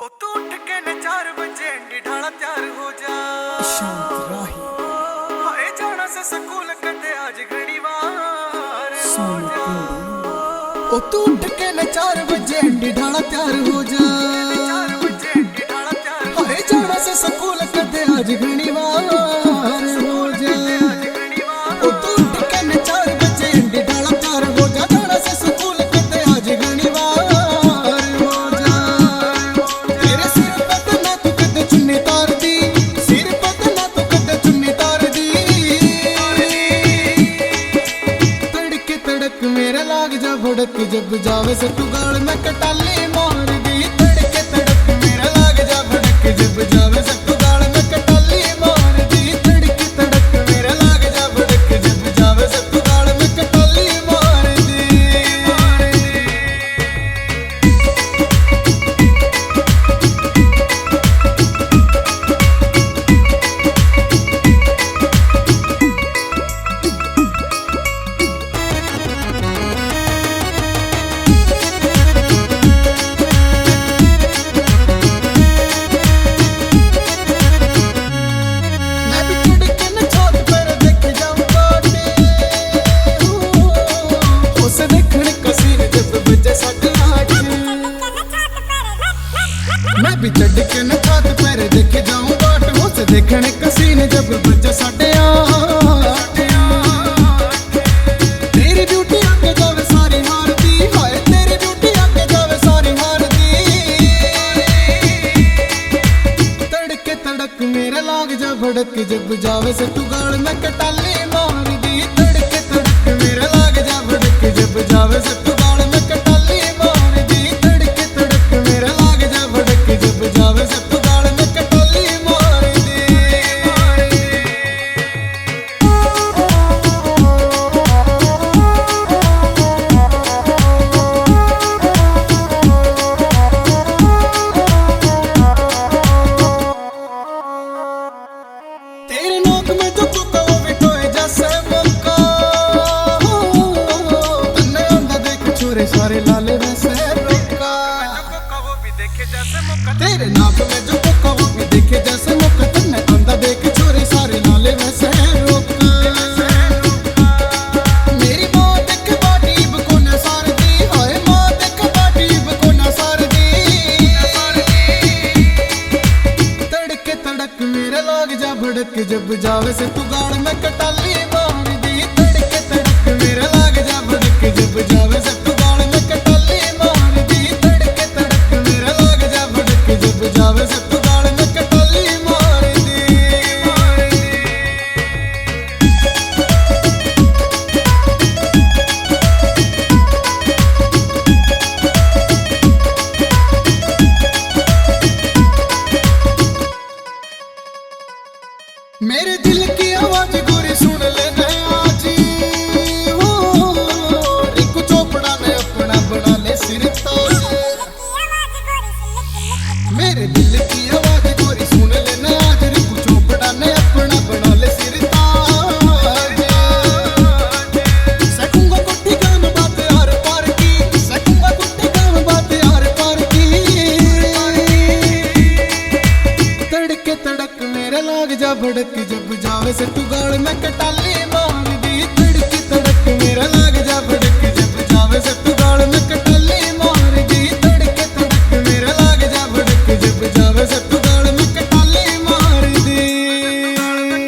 ओ तू उठ के न 4 बजे ढाला तैयार हो जा। शांत राही हाय जाना से स्कूल कदे आज घड़ी वार हो जा। ओ तू उठ के न 4 बजे ढाला तैयार हो जा। 4 बजे ढाला तैयार हाय जाना से स्कूल कदे आज घड़ी वार हो जा। ओ तू उठ के न 4 बजे ढाला तैयार हो जा। जाना से स्कूल कदे आज घड़ी वार हो जा। तेरे सिर पे ना तू कदे चुन्नी तार दी, सिर पे ना तू कदे चुन्नी तार दी। तड़के तड़क मेरे लाग जा भड़क, जब जावे से तू गाल में कटाली मार दी। तड़के तड़क मेरे लाग जा भड़क, जब जावे से तू गाल में कटाली मार दी। तड़के तड़क मेरे लाग जा भड़क, जब जावे से तू गाल में कटाली मार दी। मैं भी चढ़ के न छत पर देखे जाऊं बाट, उसे देखने कसीने जब बजे 8:30। तेरी ब्यूटी आगे जावे सारी हार दी, हाय तेरी ब्यूटी आगे जावे सारी हार दी। तड़के तड़क मेरे लाग जा भड़क, जब जावे से तू गाल में कटाली मार दी। तड़के तड़क मेरे लाग जा भड़क, जब जावे से तू गाल में कटाली मार दी। तड़के तड़क मेरे लाग जा भड़क, जब जावे से तू गाल में कटाली मार दी। तेरे नाक में जो चुका वो बिठोए जैसे मौका, तन्ने आंदा देख छोरे सारे लाले वैसे रोका। वो भी देखे जैसे मौका, तेरे नाक में जो चुका वो भी देखे जैसे मौका। तन्ने आंदा देख छोरे सारे लाले वैसे रोका। मेरी माँ देख बाटी बको न सार दी, हाय माँ देख बाटी बको न सार दी। तड़के तड़क मेरे लाग जा भड़क, जब जावे से तू गाल में कटाली मार दी। तड़के तड़क मेरे लाग जा भड़क, जब जावे से तू गाल में कटाली मार दी। तड़के तड़क मेरे लाग जा भड़क, जब जावे से तू गाल में कटाली मार दी। मेरे दिल की आवाज गोरी सुन लेना आज, रिंकू चोपड़ा ने अपना बना ले सिर ताज। मेरे दिल की आवाज गोरी सुन लेना आज, रिंकू चोपड़ा ने अपना बना ले सिर ताज। सकूंगा गुट्टी गान बात यार पार की, सकूंगा गुट्टी गान बात यार पार की। तड़के तड़क मेरे लाग जा भड़क, जब जावे से तू गाल में कटाली मार दी। तड़के तड़क मेरे लाग जा भड़क, जब जावे से तू गाल में कटाली मार दी। तड़के तड़क मेरे लाग जा भड़क, जब जावे से तू गाल में कटाली मार दी।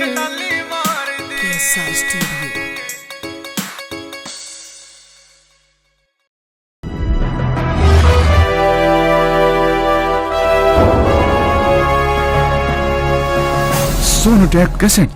कटाली मार दी। कैसा स्टूडियो। सोनोटेक कैसेट।